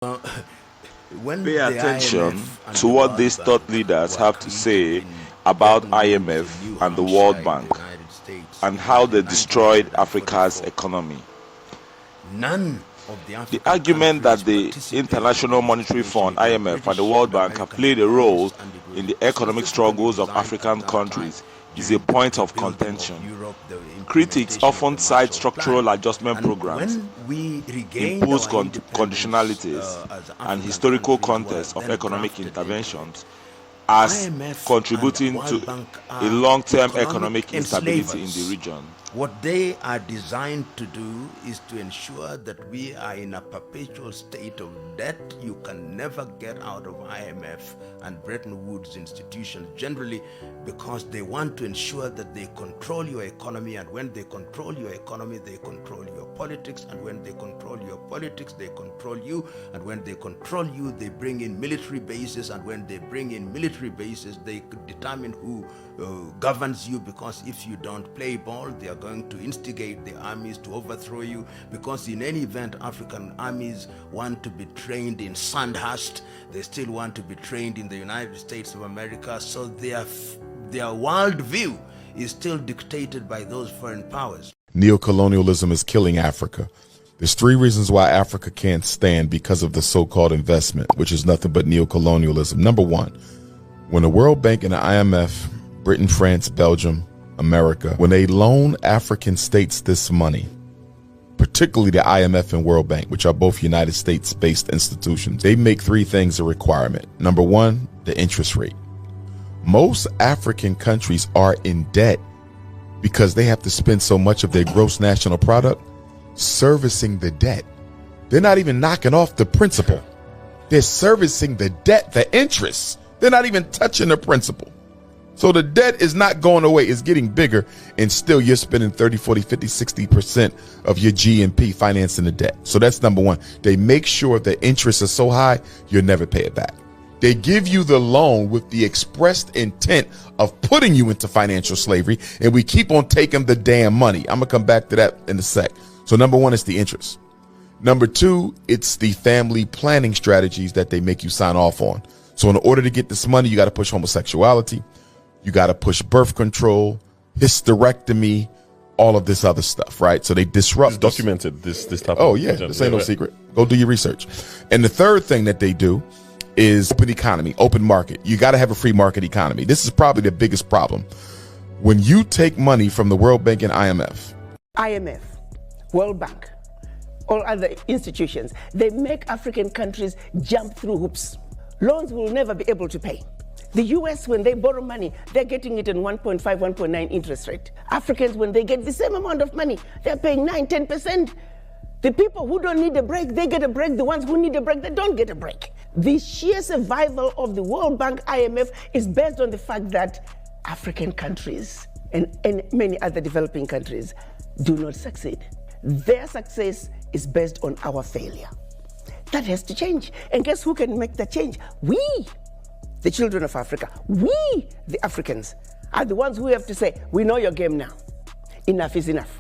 Pay attention to what these thought leaders have to say about IMF and the World Bank and how they destroyed Africa's economy. The argument that the International Monetary Fund, IMF, and the World Bank have played a role in the economic struggles of African countries is a point of contention. Critics often cite structural adjustment programs, imposed conditionalities, and historical context of economic interventions as contributing to a long-term economic instability in the region. What they are designed to do is to ensure that we are in a perpetual state of debt. You can never get out of IMF and Bretton Woods institutions generally, because they want to ensure that they control your economy, and when they control your economy, they control your politics, and when they control your politics, they control you, and when they control you, they bring in military bases, and when they bring in military bases, they determine who governs you, because if you don't play ball, they are going to instigate the armies to overthrow you, because in any event, African armies want to be trained in Sandhurst, they still want to be trained in the United States of America, so their world view is still dictated by those foreign powers. Neocolonialism is killing Africa. There's three reasons why Africa can't stand because of the so-called investment, which is nothing but neocolonialism. Number one, when the World Bank and the IMF, Britain, France, Belgium, America, when they loan African states this money, particularly the IMF and World Bank, which are both United States-based institutions, they make three things a requirement. Number one, the interest rate. Most African countries are in debt because they have to spend so much of their gross national product servicing the debt. They're not even knocking off the principal. They're servicing the debt, the interest. They're not even touching the principal. So the debt is not going away. It's getting bigger, and still you're spending 30, 40, 50, 60% of your GNP financing the debt. So that's number one. They make sure the interest is so high, you'll never pay it back. They give you the loan with the expressed intent of putting you into financial slavery, and we keep on taking the damn money. I'm going to come back to that in a sec. So number one is the interest. Number two, it's the family planning strategies that they make you sign off on. So in order to get this money, you got to push homosexuality. You got to push birth control, hysterectomy, all of this other stuff, right? So they disrupt. It's documented this type of. Oh yeah, this ain't no secret. Go do your research. And the third thing that they do is open economy, open market. You got to have a free market economy. This is probably the biggest problem. When you take money from the World Bank and IMF, World Bank, all other institutions, they make African countries jump through hoops. Loans will never be able to pay. The US, when they borrow money, they're getting it in 1.5, 1.9 interest rate. Africans, when they get the same amount of money, they're paying 9, 10%. The people who don't need a break, they get a break. The ones who need a break, they don't get a break. The sheer survival of the World Bank, IMF, is based on the fact that African countries and many other developing countries do not succeed. Their success is based on our failure. That has to change. And guess who can make that change? We, the children of Africa, we, the Africans, are the ones who have to say, we know your game now. Enough is enough.